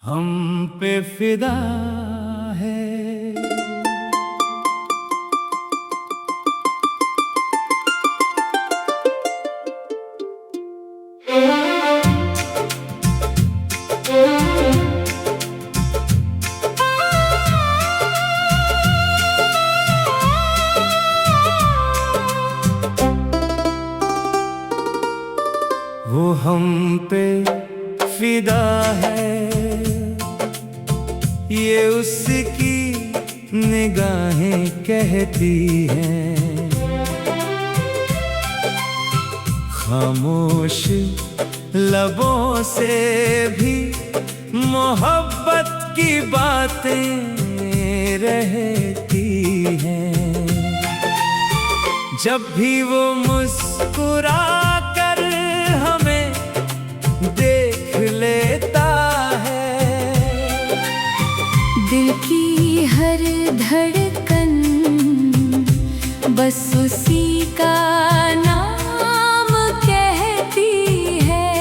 हम पे फिदा है। वो हम पे फिदा है, ये उसकी निगाहें कहती हैं। खामोश लबों से भी मोहब्बत की बातें रहती हैं। जब भी वो मुस्कुरा कर हमें देख लेता है, दिल की हर धड़कन बस उसी का नाम कहती है।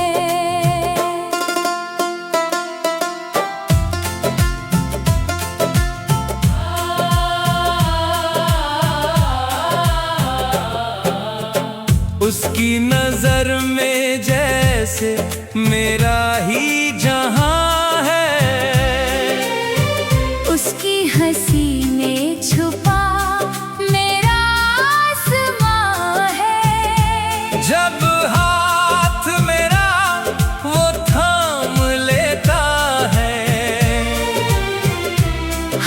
उसकी नजर में जैसे मेरा ही जहां है, उसकी हंसी में छुपा मेरा आसमां है। जब हाथ मेरा वो थाम लेता है,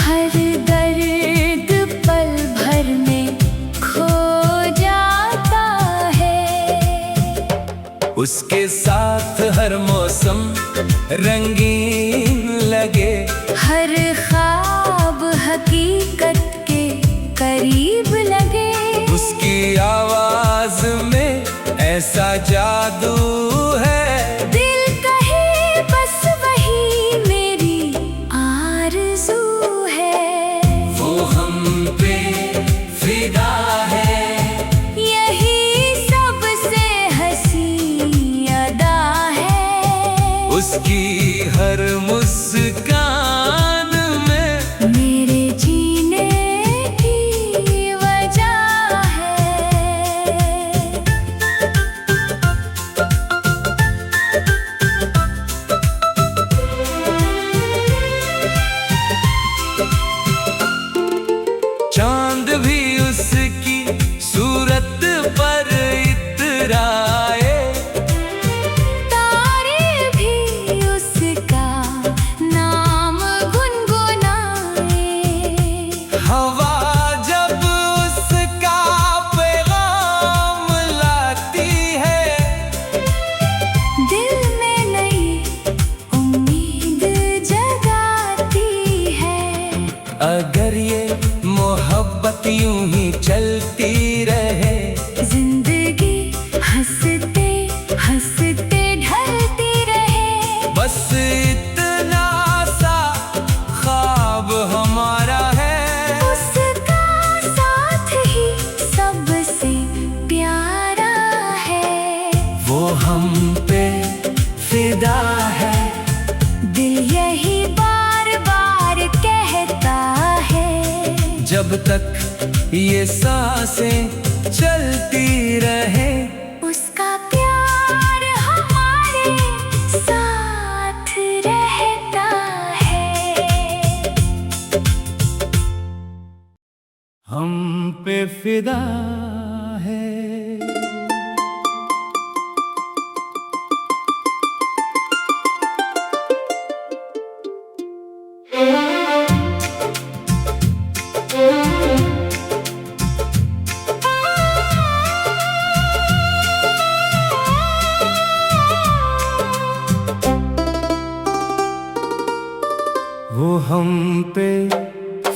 हर दर्द पल भर में खो जाता है। उसके साथ हर मौसम रंगीन लगे, हर ख्वाब हकीकत के करीब लगे। उसकी आवाज में ऐसा जादू है, दिल कहे बस वही मेरी आरज़ू है। वो हम पे फिदा है, यही सबसे हंसी अदा है। उसकी हर मुस्कान में मेरे जीने की वजह है। चांद भी उसकी सूरत पर इतराए, तारे भी उसका नाम गुनगुनाए। हवा जब उसका पैगाम लाती है, दिल में नई उम्मीद जगाती है। अगर ये मोहब्बत यूं ही चलती रहे, जिंदगी हंसते हंसते ढलती रहे। बस इतना सा ख्वाब हमारा है, उसका साथ ही सबसे प्यारा है। वो हम पे फिदा है। दिल यही बार बार कहता है, जब तक ये सांसें चलती रहे, उसका प्यार हमारे साथ रहता है। हम पे फिदा है। वो हम पे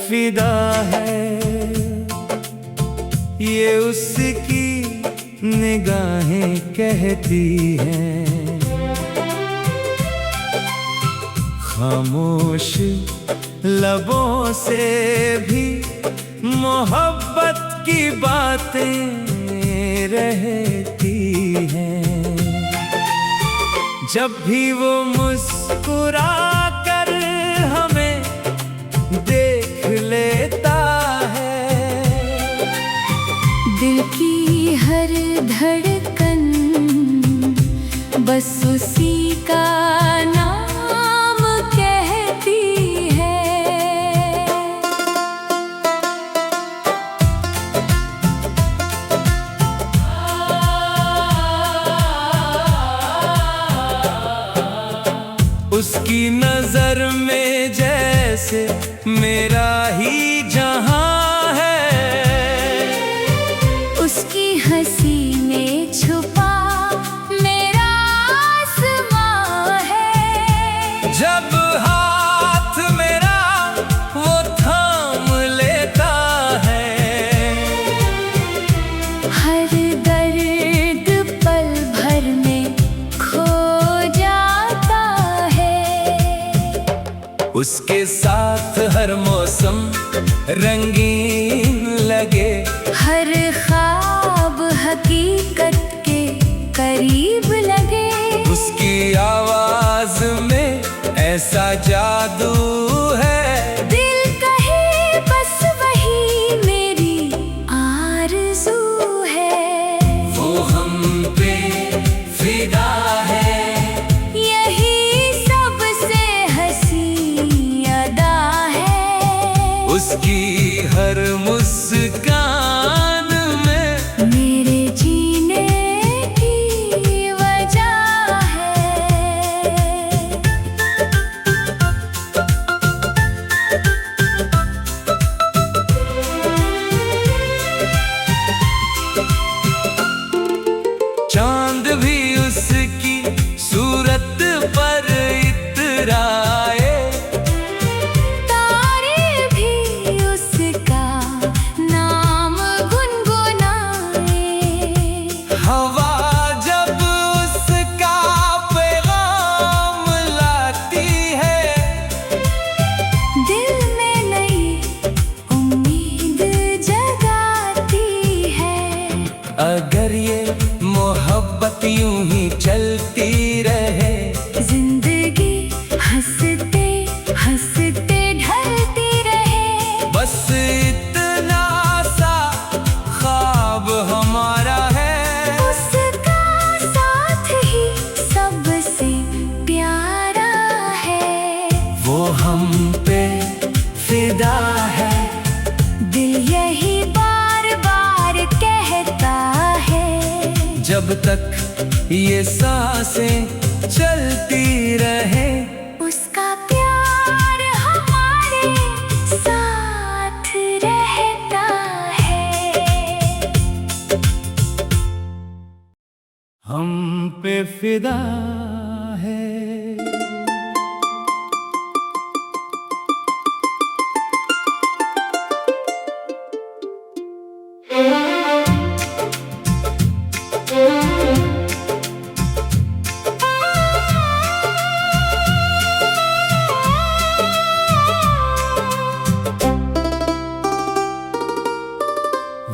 फिदा है, ये उसकी निगाहें कहती हैं। खामोश लबों से भी मोहब्बत की बातें रहती हैं। जब भी वो मुस्कुरा कर बस उसी का नाम कहती है। उसकी नजर में जैसे मेरा ही जहां है, उसकी हंसी में छुपा मेरा आसमां है। जब हाथ मेरा वो थाम लेता है, हर दर्द पल भर में खो जाता है। उसके साथ हर मौसम रंगीन लगे, हर ख्वाब हकीकत के करीब लगे। उसकी आवाज में ऐसा जादू है, दिल कहे बस वही मेरी आरज़ू है। वो हम पे फिदा है, यही सबसे हंसी अदा है। उसकी हर मुस्कान में मेरे जीने की वजह है। चांद भी उसकी सूरत पर इतराए, तारे भी उसका नाम गुनगुनाए। हवा जब उसका पैगाम लाती है, दिल में नई उम्मीद जगाती है। अगर ये मोहब्बत यूं ही चलती रहे, जिंदगी हंसते हंसते ढलती रहे। बस इतना सा ख्वाब हमारा है, उसका साथ ही सबसे प्यारा है। वो हम पे फिदा है, दिल यही बार बार कहता है। जब तक ये सांसें चलती रहे, उसका प्यार हमारे साथ रहता है। हम पे फिदा है।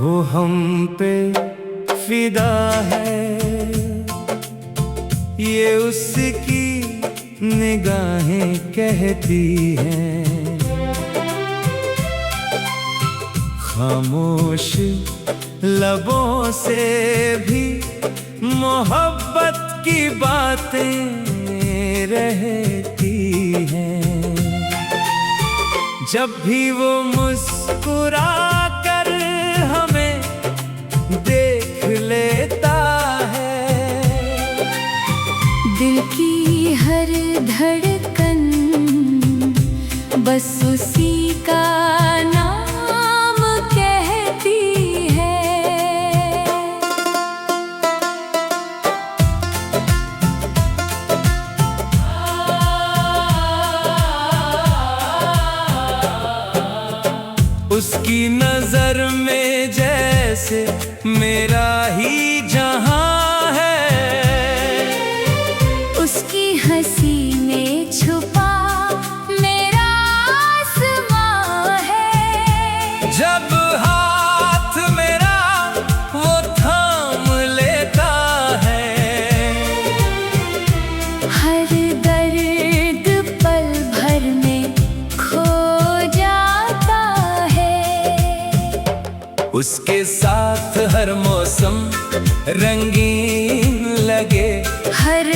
वो हम पे फिदा है, ये उसकी निगाहें कहती हैं। खामोश लबों से भी मोहब्बत की बातें रहती हैं। जब भी वो मुस्कुरा कर हमें देख लेता है, दिल की हर धड़कन बस उसी का नाम कहती है। उसकी नजर में जैसे मेरा ही जहां है, उसकी हंसी में छुपा मेरा आसमां है। जब हाथ मेरा वो थाम लेता है, हर दर्द पल भर में खो जाता है। उसके साथ हर मौसम रंगीन लगे, हर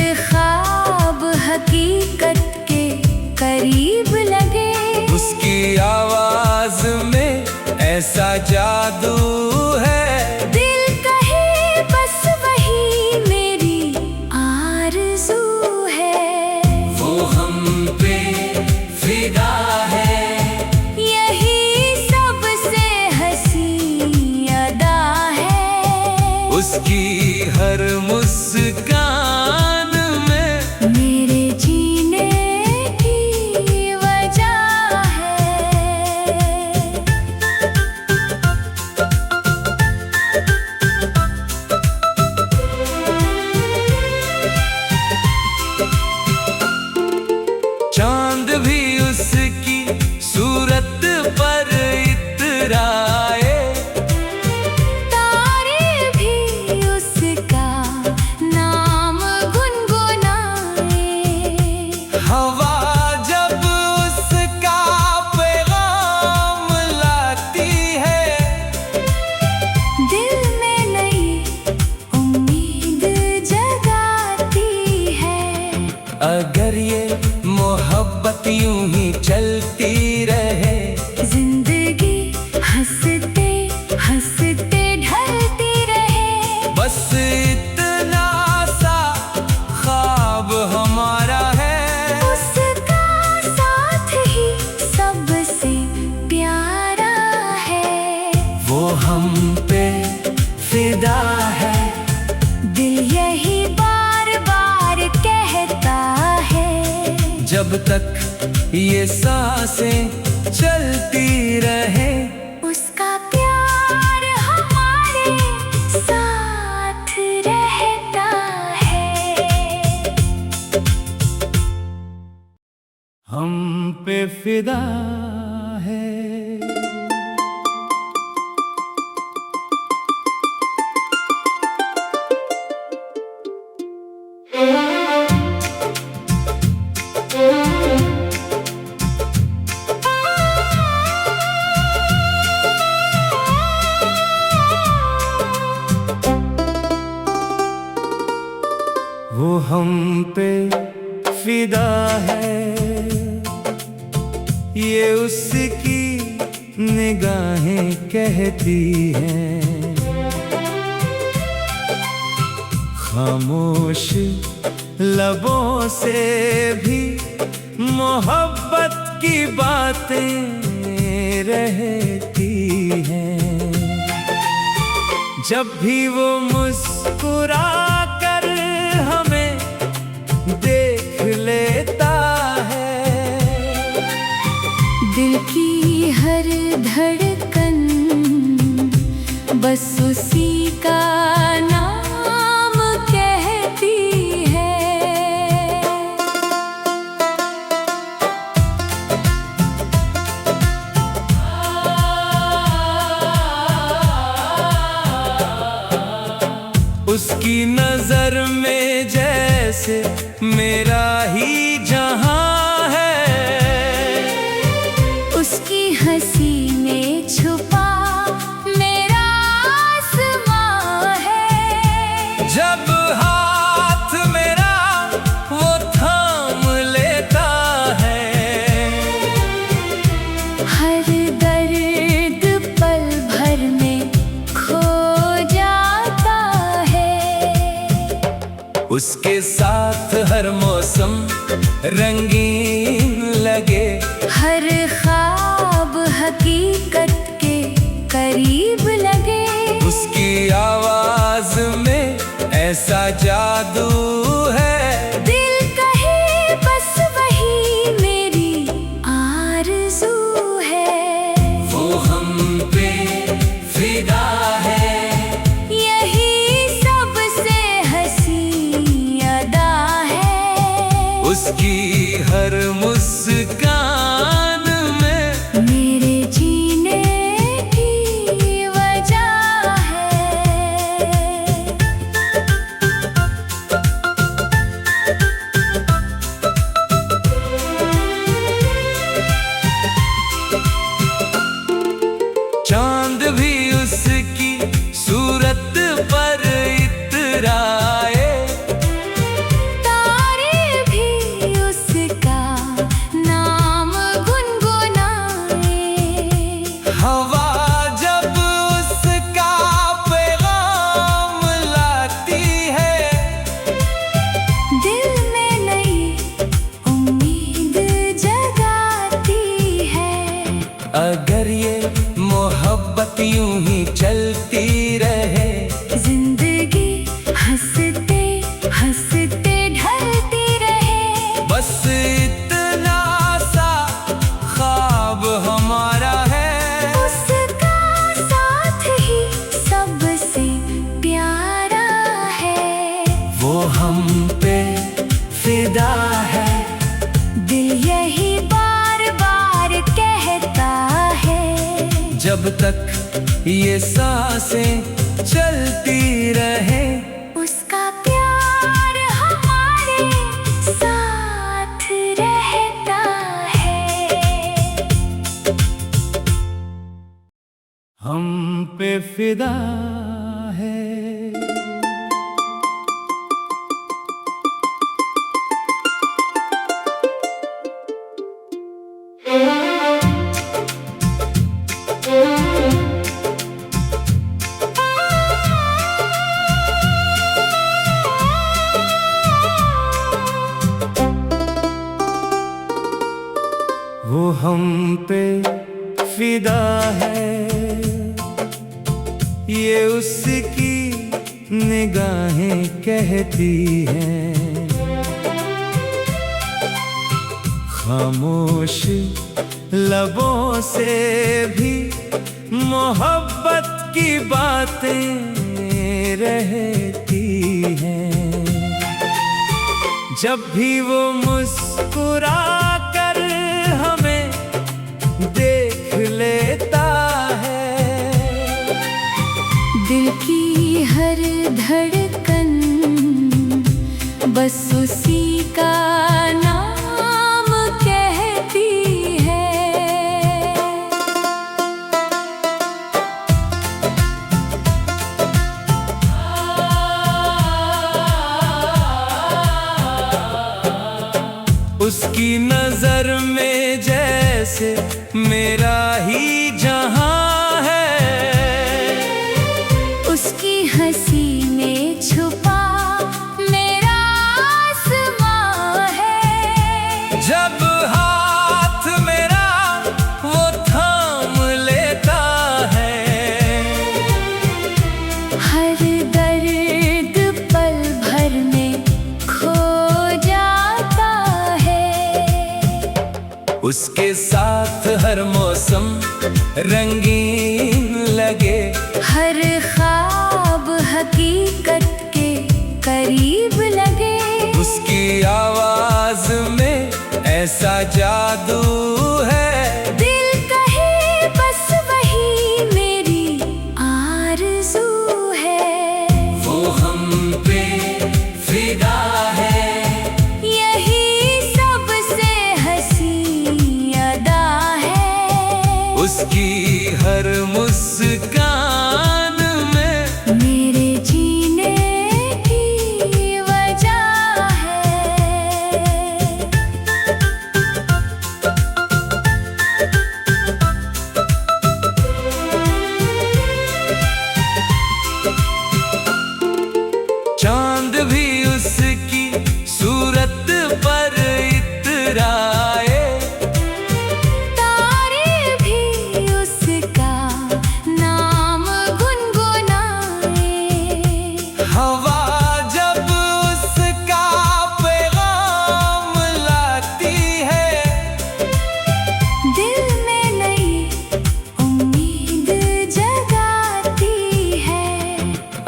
जब तक ये सांसें चलती रहे। उसका प्यार हमारे साथ रहता है। हम पे फिदा है। वो हम पे फिदा है, ये उसकी निगाहें कहती हैं। खामोश लबों से भी मोहब्बत की बातें रहती हैं। जब भी वो मुस्कुरा कर हमें देख लेता है, दिल की हर धड़कन बस उसी का नाम कहती है। उसकी नजर में जैसे मेरा ही जहां है। उसकी हंसी में छुपा मेरा आसमां है। जब हाथ मेरा वो थाम लेता है, हर दर्द पल भर में खो जाता है। उसके साथ हर मौसम रंगीन लगे, हर ख्वाब हकीकत के करीब लगे। उसकी आवाज में ऐसा जादू है, दिल कहे बस वही मेरी आरज़ू है। वो हम पे फिदा है। यही सबसे हंसी अदा है। उसकी हर मुस्कान में मेरे जीने की वजह है। चांद भी उसकी सूरत पर इतराए, तारे भी उसका नाम गुनगुनाए। हवा जब उसका पैगाम लाती है, दिल में नई उम्मीद जगाती है। अगर ये मोहब्बत यूं ही चलती रहे, जिंदगी हंसते हंसते ढलती रहे। बस इतना सा ख्वाब हमारा है। उसका साथ ही सबसे प्यारा है। वो हम पे फिदा है। दिल यही बार बार कहता है। जब तक ये सांसें चलती रहे, उसका प्यार हमारे साथ रहता है। हम पे फिदा है। वो हम पे फिदा है, ये उसकी निगाहें कहती हैं। खामोश लबों से भी मोहब्बत की बातें रहती हैं। जब भी वो मुस्कुरा कर हमें देख लेता है, दिल की हर धड़कन बस उसी का नाम कहती है। उसकी नजर में जैसे मेरा ही जहां है, उसकी हंसी में छुपा मेरा आसमां है। जब हाथ मेरा वो थाम लेता है, हर दर्द पल भर में खो जाता है। उसके साथ हर मौसम रंगीन लगे, हर ख्वाब हकीकत के करीब लगे। उसकी आवाज में ऐसा जादू है, दिल कहे बस वही मेरी आरज़ू है। वो हम पे फिदा है, यही सबसे हंसी अदा है। उसकी हर मुस्कान में मेरे जीने की वजह है। चांद भी उसकी सूरत पर इतराए, तारे भी उसका नाम गुनगुनाए। हवा जब उसका पैगाम लाती है, दिल में नई उम्मीद जगाती है।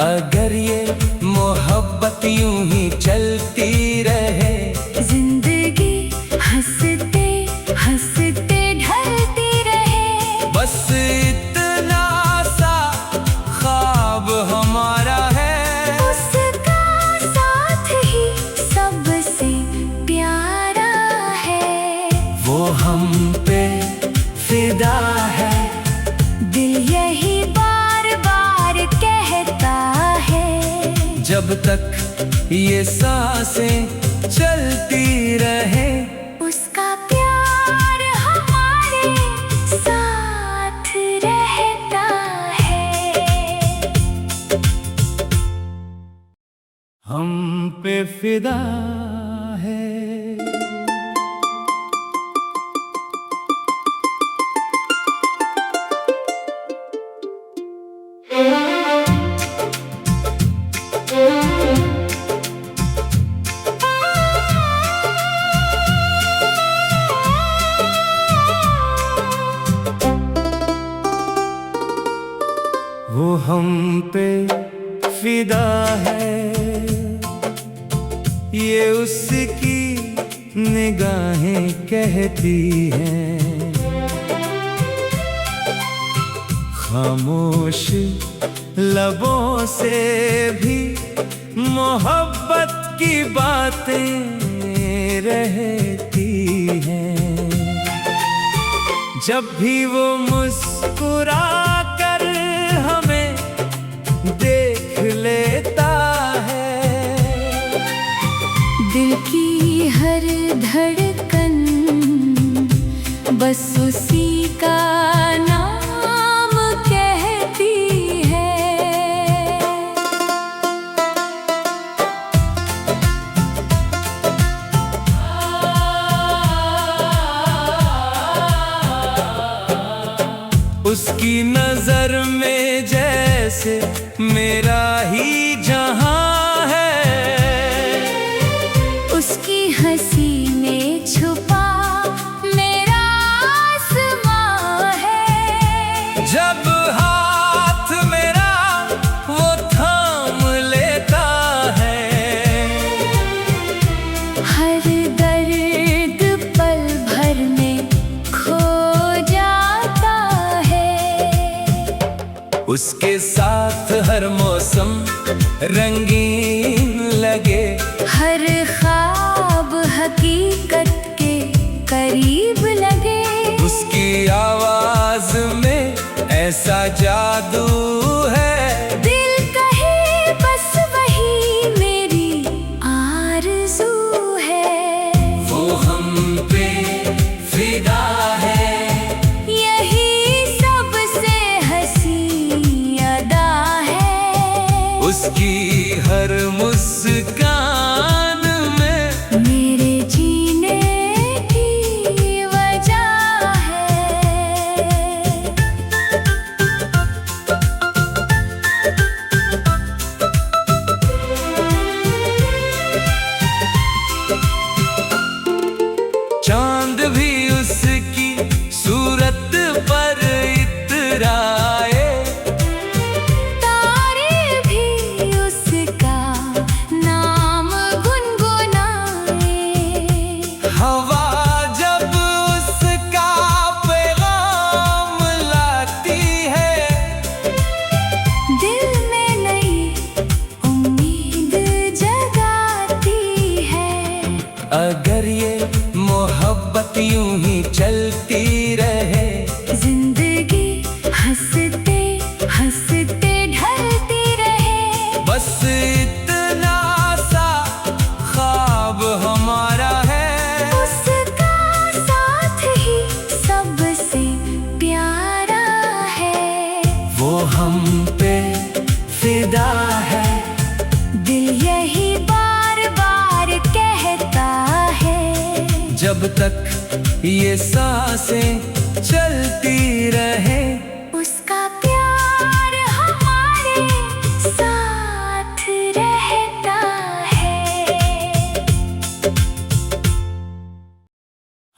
अगर ये मोहब्बत यूं ही चलती रहे, जिंदगी हंसते हंसते ढलती रहे। बस इतना सा ख्वाब हमारा है, उसका साथ ही सबसे प्यारा है। वो हम पे फिदा है, दिल यही बार बार कहता है। जब तक ये सांसें चलती रहे, उसका प्यार हमारे साथ रहता है। हम पे फिदा है। वो हम पे फिदा है, ये उसकी निगाहें कहती हैं। खामोश लबों से भी मोहब्बत की बातें रहती हैं। जब भी वो मुस्कुरा कर हमें देख लेता है, दिल की हर धड़कन बस उसी का नाम कहती है। उसकी नजर में जैसे मेरा ही जहां है, उसकी हंसी में छुपा उसके साथ हर मौसम रंगीन लगे। हर ख्वाब हकीकत के करीब लगे। उसकी आवाज में ऐसा जादू है, दिल कहे बस वही मेरी आरज़ू है। वो हम पे फिदा है, यही सबसे हंसी अदा है। उसकी हर मुस्कान में मेरे जीने की वजह है। चांद भी उसकी सूरत पर इतराए, तारे भी उसका नाम गुनगुनाए। हवा जब उसका पैगाम लाती है, दिल में नई उम्मीद जगाती है। अगर ये मोहब्बत यूं ही चलती रहे, जिंदगी हंसते हंसते ढलती रहे। बस इतना सा ख्वाब हमारा है, उसका साथ ही सबसे प्यारा है। वो हम पे फिदा है। दिल यही बार बार कहता है, जब तक ये सांसें चलती रहे, उसका प्यार हमारे साथ रहता है।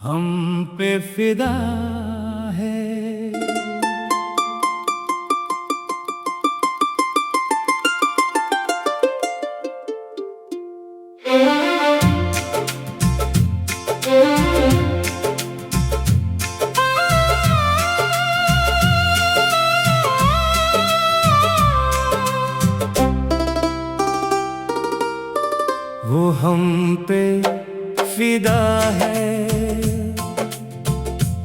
हम पे फिदा है। वो हम पे फिदा है,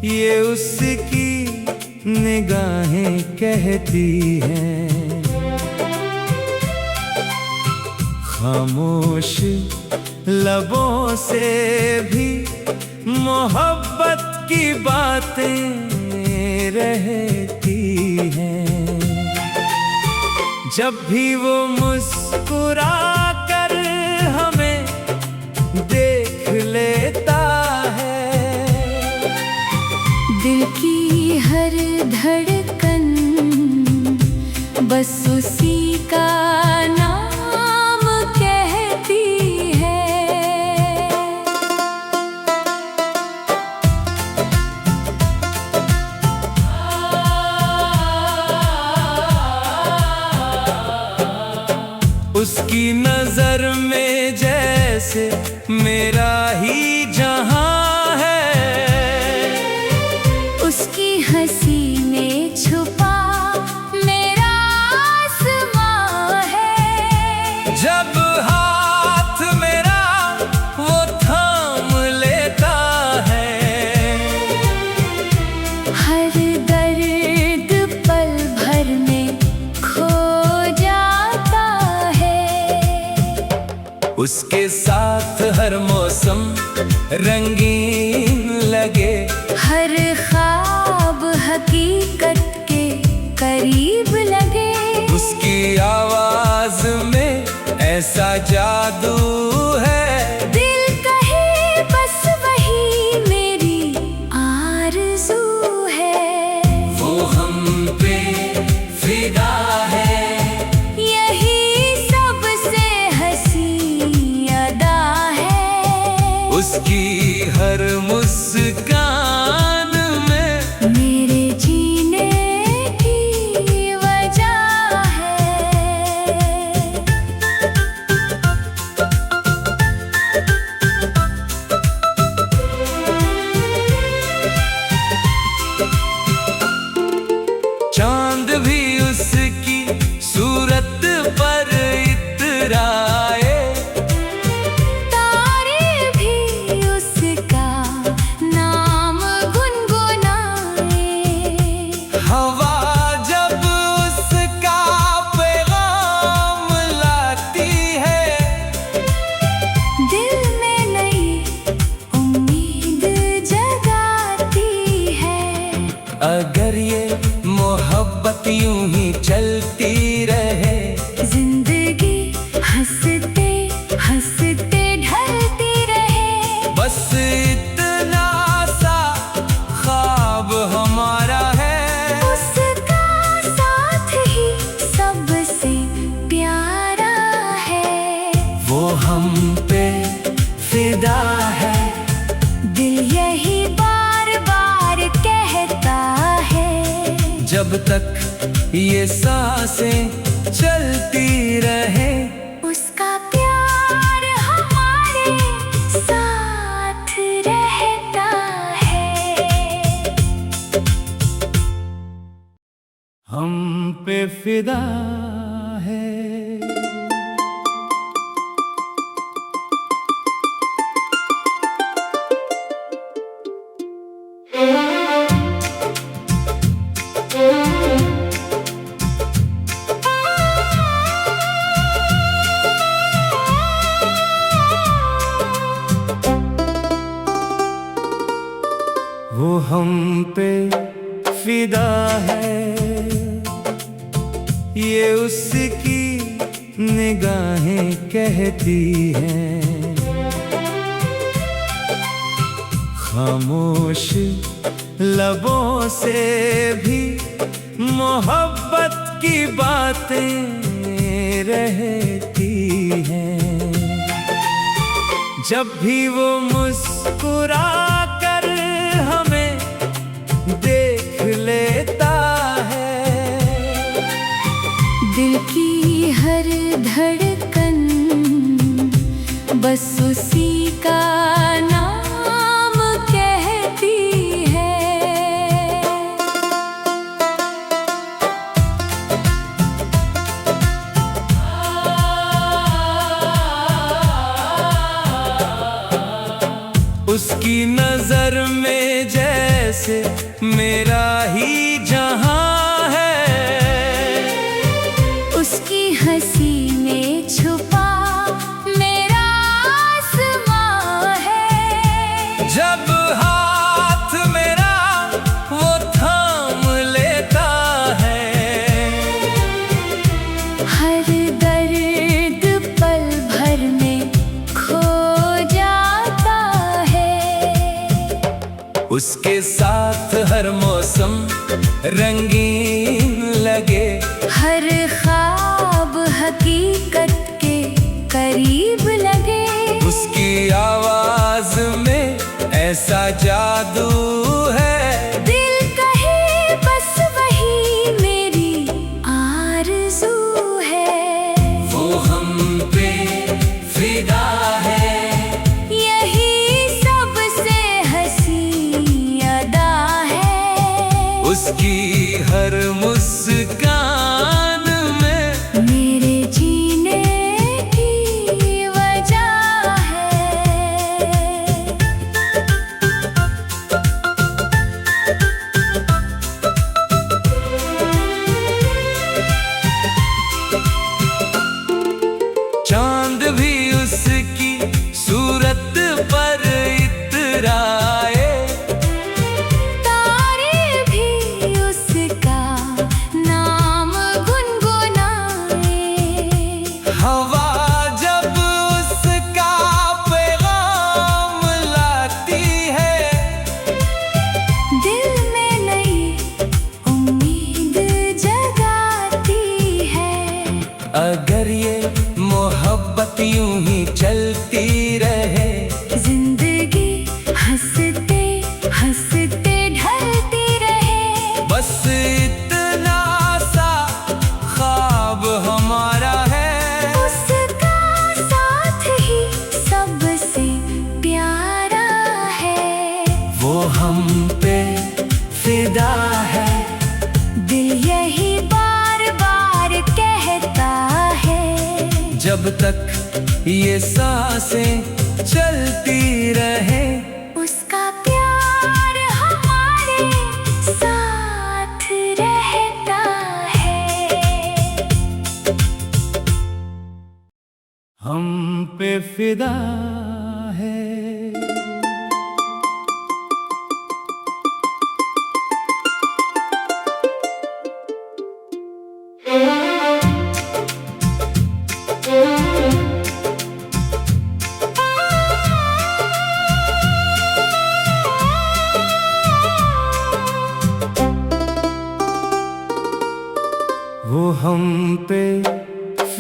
ये उसकी निगाहें कहती हैं। खामोश लबों से भी मोहब्बत की बातें रहती हैं। जब भी वो मुस्कुरा कर हमें देख लेता है, दिल की हर धड़कन बस उसी का नाम कहती है। उसकी नजर में जैसे मेरा ही जहां है, उसकी हंसी में छुपा मेरा आसमां है। जब हाथ मेरा वो थाम लेता है, हर दर्द पल भर में खो जाता है। उसके साथ हर मौसम रंगीन लगे। हर ख्वाब हकीकत के करीब लगे। उसकी आवाज में ऐसा जादू है, दिल कहे बस वही मेरी आरज़ू है। वो हम पे फिदा है, यही सबसे हंसी अदा है। उसकी हर मुस्कान में मेरे जीने की वजह है। अगर ये मोहब्बत यूं ही चलती रहे, जिंदगी हंसते हंसते ढलती रहे। बस इतना सा ख्वाब हमारा है, उसका साथ ही सबसे प्यारा है। वो हम पे फिदा है, दिल यही बार बार कहता है। जब तक ये सांसें चलती रहे, उसका प्यार हमारे साथ रहता है। हम पे फिदा है। वो हम पे फिदा है, ये उसकी निगाहें कहती हैं। खामोश लबों से भी मोहब्बत की बातें रहती हैं। जब भी वो मुस्कुरा कर हमें देख लेता है, दिल की हर धड़कन बस उसी का नाम कहती है। उसकी नजर में जैसे मेरा ही जहां है, उसकी हंसी में छुपा मेरा आसमां है। जब हाथ मेरा वो थाम लेता है, हर दर्द पल भर में खो जाता है। उसके साथ हर मौसम रंगीन लगे, हर ख्वाब हकीकत के करीब लगे। उसकी आवाज में ऐसा जादू है, दिल कहे बस वही मेरी आरज़ू है। वो हम पे फिदा है, यही सबसे हंसी अदा है। उसकी हर मुस्कान में मेरे जीने की वजह है। चांद भी उसकी सूरत पर इतराए, तारे भी उसका नाम गुनगुनाए। हवा जब उसका पैगाम लाती है, दिल में नई उम्मीद जगाती है। अगर ये मोहब्बत यूं ही चलती रहे, जिंदगी हंसते हंसते ढलती रहे। बस इतना सा ख्वाब हमारा है, उसका साथ ही सबसे प्यारा है। वो हम पे फिदा है, दिल यही बार बार कहता है। जब तक ये सांसें चलती रहे, उसका प्यार हमारे साथ रहता है। हम पे फिदा है।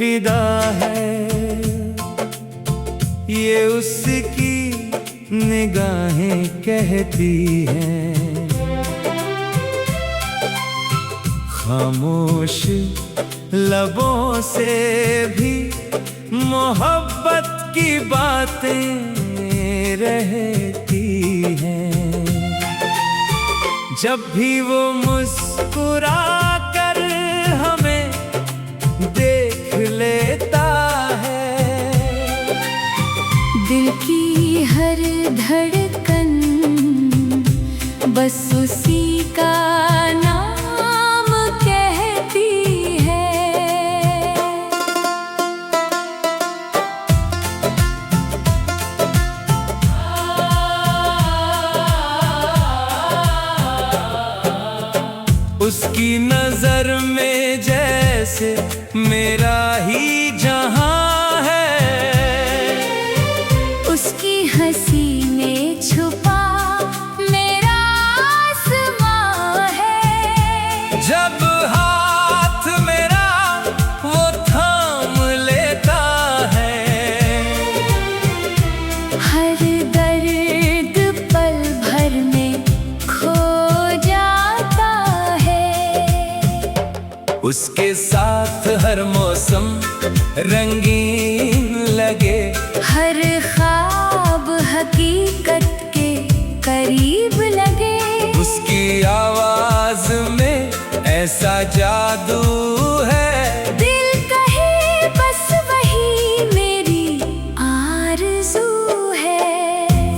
फिदा है, ये उसकी निगाहें कहती हैं। खामोश लबों से भी मोहब्बत की बातें रहती हैं। जब भी वो मुस्कुरा कर हमें देख लेता है, दिल की हर धड़कन बस उसी का नाम कहती है। उसकी नजर में जैसे मेरा ही जहां है, उसकी हंसी में छुपा मेरा आसमां है। जब हाथ मेरा वो थाम लेता है, हर दर्द पल भर में खो जाता है। उसके साथ हर मौसम रंगीन लगे, हर ख्वाब हकीकत के करीब लगे। उसकी आवाज में ऐसा जादू है, दिल कहे बस वही मेरी आरज़ू है।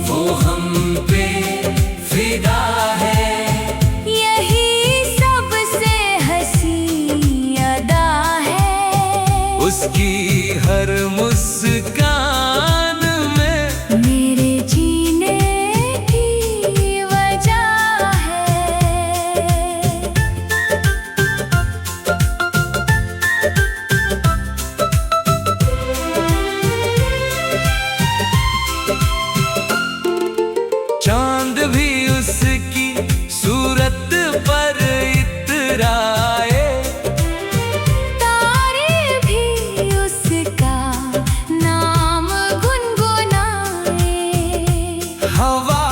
वो हम पे फिदा है, यही सबसे हंसी अदा है। उसकी हर मुस्कान में मेरे जीने की वजह है। चांद भी उसकी सूरत पर इतराए, तारे भी उसका नाम गुनगुनाए। हवा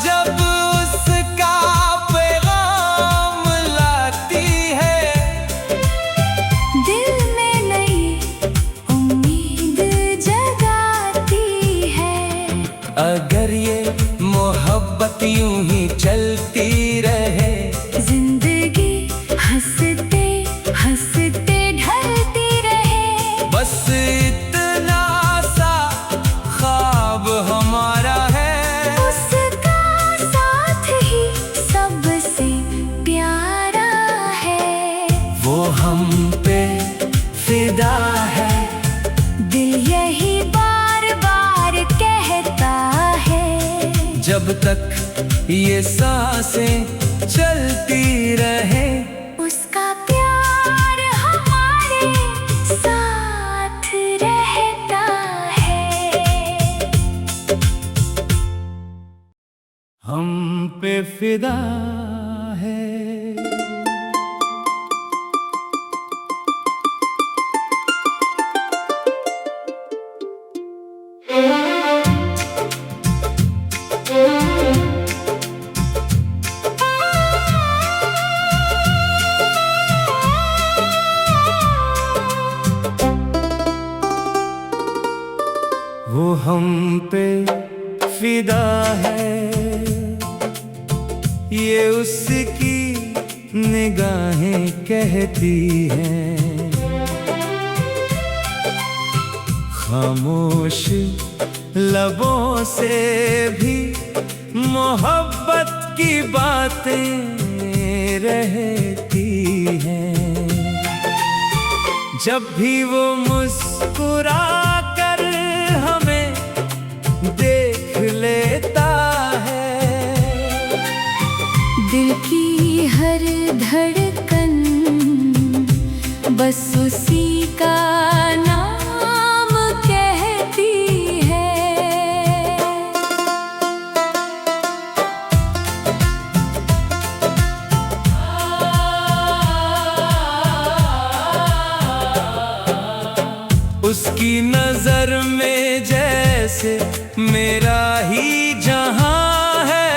जब उसका पैगाम लाती है, दिल में नई उम्मीद जगाती है। अगर ये मोहब्बत यूं ही चलती रहे, जिंदगी हंसते हंसते ढलती रहे। बस इतना सा ख्वाब हमारा है, उसका साथ ही सबसे प्यारा है। वो हम पे फिदा है, दिल यही बार बार कहता है। जब तक ये सांसें चलती रहे, उसका प्यार हमारे साथ रहता है। हम पे फिदा है। वो हम पे फिदा है, ये उसकी निगाहें कहती हैं। खामोश लबों से भी मोहब्बत की बातें रहती हैं। जब भी वो मुस्कुरा कर हमें देख लेता है, दिल की हर धड़कन बस उसी का नाम कहती है। मेरा ही जहां है।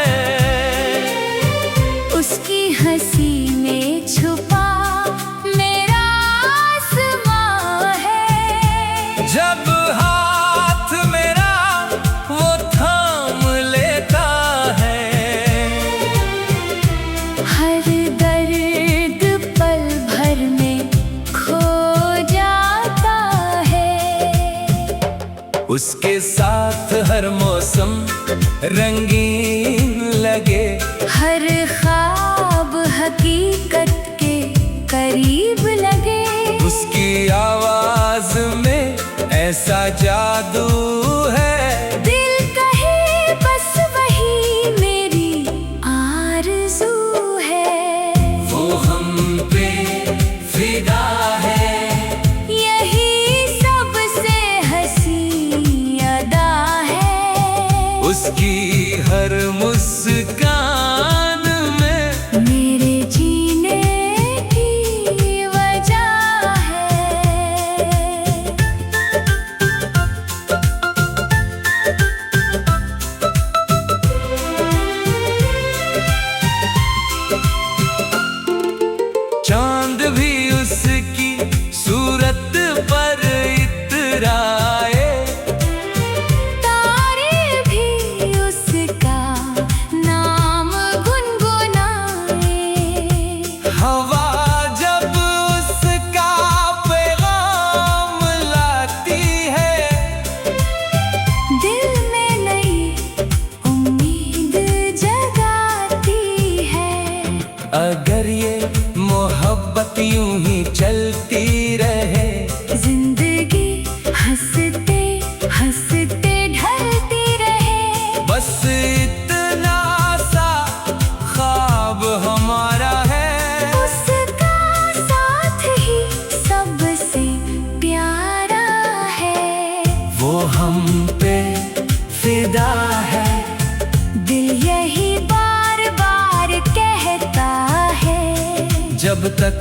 उसकी हंसी में छुपा मेरा आसमां है। जब हाथ मेरा वो थाम लेता है, हर दर्द पल भर में खो जाता है। उसके साथ हर मौसम रंगीन लगे, हर ख्वाब हकीकत के करीब लगे। उसकी आवाज में ऐसा जादू है, दिल कहे बस वही मेरी आरज़ू है। वो हम पे फिदा है। यही सबसे हंसी अदा है। उसकी हर मुस्कान में मेरे जीने की वजह है। चांद भी उसकी सूरत पर इतराए, तारे भी उसका नाम गुनगुनाए। हवा जब उसका पैगाम लाती है, दिल में नई उम्मीद जगाती है। अगर ये मोहब्बत यूं ही चलती रहे, जिंदगी हंसते हंसते ढलती रहे। बस इतना सा ख्वाब हमारा है। उसका साथ ही सबसे प्यारा है। वो हम पे फिदा है। दिल यही बार बार कहता है। जब तक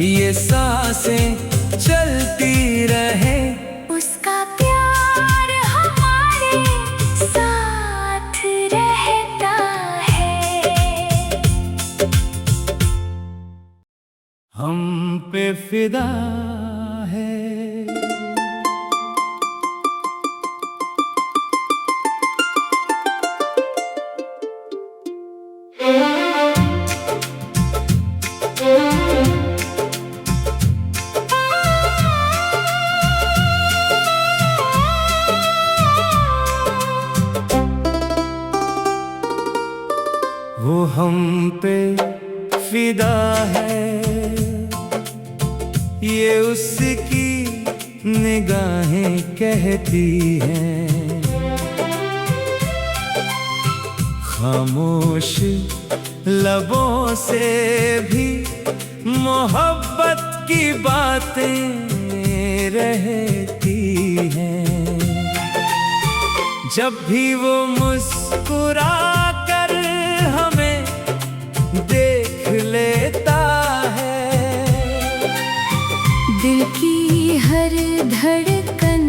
ये सांसें चलती रहे, उसका प्यार हमारे साथ रहता है। हम पे फिदा है। वो हम पे फिदा है। ये उसकी निगाहें कहती हैं, खामोश लबों से भी मोहब्बत की बातें रहती हैं। जब भी वो मुस्कुरा कर हमें देख लेता है, दिल की हर धड़कन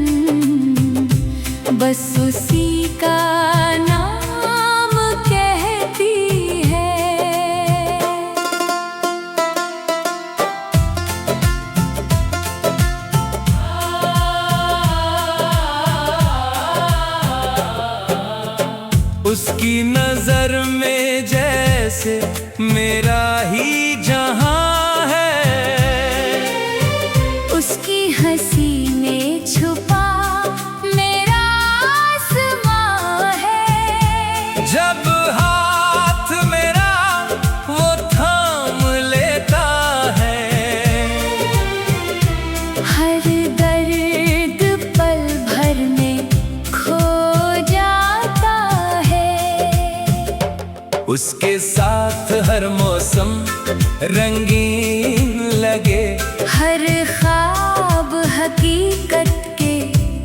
बस उसी का नाम कहती है। उसकी नजर में जैसे मेरा ही जहां है। उसकी हंसी में छुपा मेरा आसमां है। जब हाथ मेरा वो थाम लेता है, हर दर्द पल भर में खो जाता है। उसके साथ हर मौसम रंगीन लगे, हर ख्वाब हकीकत के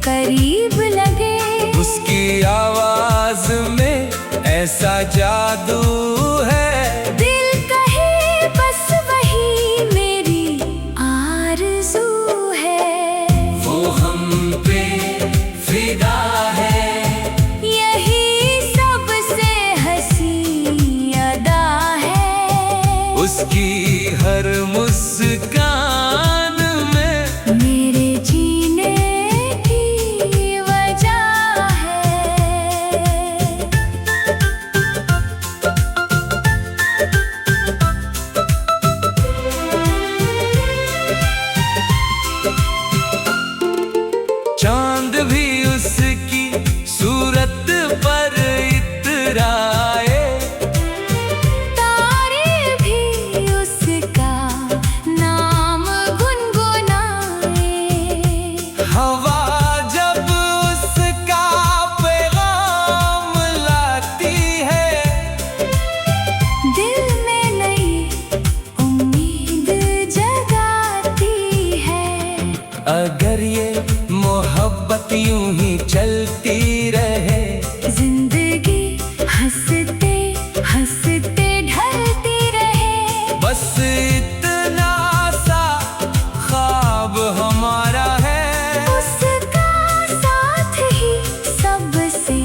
करीब लगे। उसकी आवाज में ऐसा जादू है, दिल कहे बस वही मेरी आरज़ू है। वो हम पे फिदा है। उसकी हर मुस्कान में मेरे जीने की वजह है। चांद भी उसकी सूरत पर इतराए, तारे भी उसका नाम गुनगुनाए। हवा जब उसका पैगाम लाती है, दिल में नई उम्मीद जगाती है। अगर ये मोहब्बत यूं ही चलती रहे, जिंदगी हंसते हंसते ढलती रहे। बस इतना सा ख्वाब हमारा है, उसका साथ ही सबसे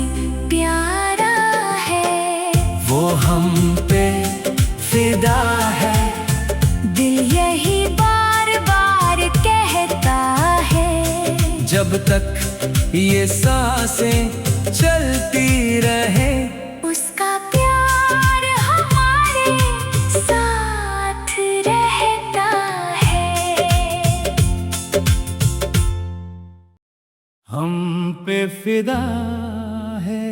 प्यारा है। वो हम पे फिदा है। दिल यही बार बार कहता है, जब तक ये सांसें चलती रहे, उसका प्यार हमारे साथ रहता है। हम पे फिदा है।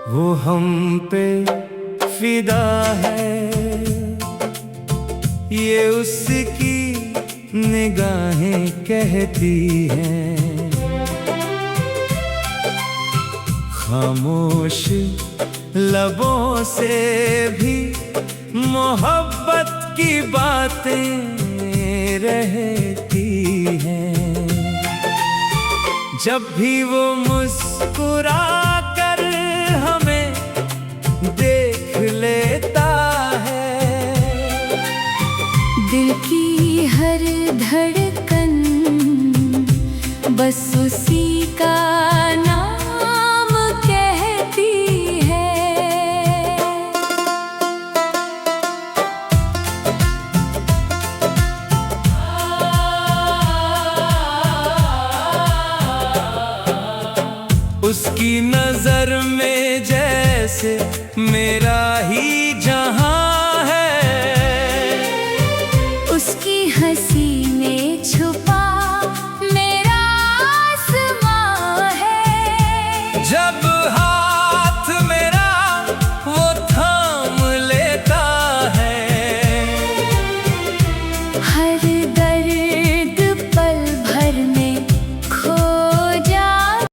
वो हम पे फिदा है, ये उसकी निगाहें कहती हैं। खामोश लबों से भी मोहब्बत की बातें रहती हैं। जब भी वो मुस्कुरा कर हमें देख लेता है, दिल की हर धड़कन बस उसी का नाम कहती है। उसकी नजर में जैसे मेरा ही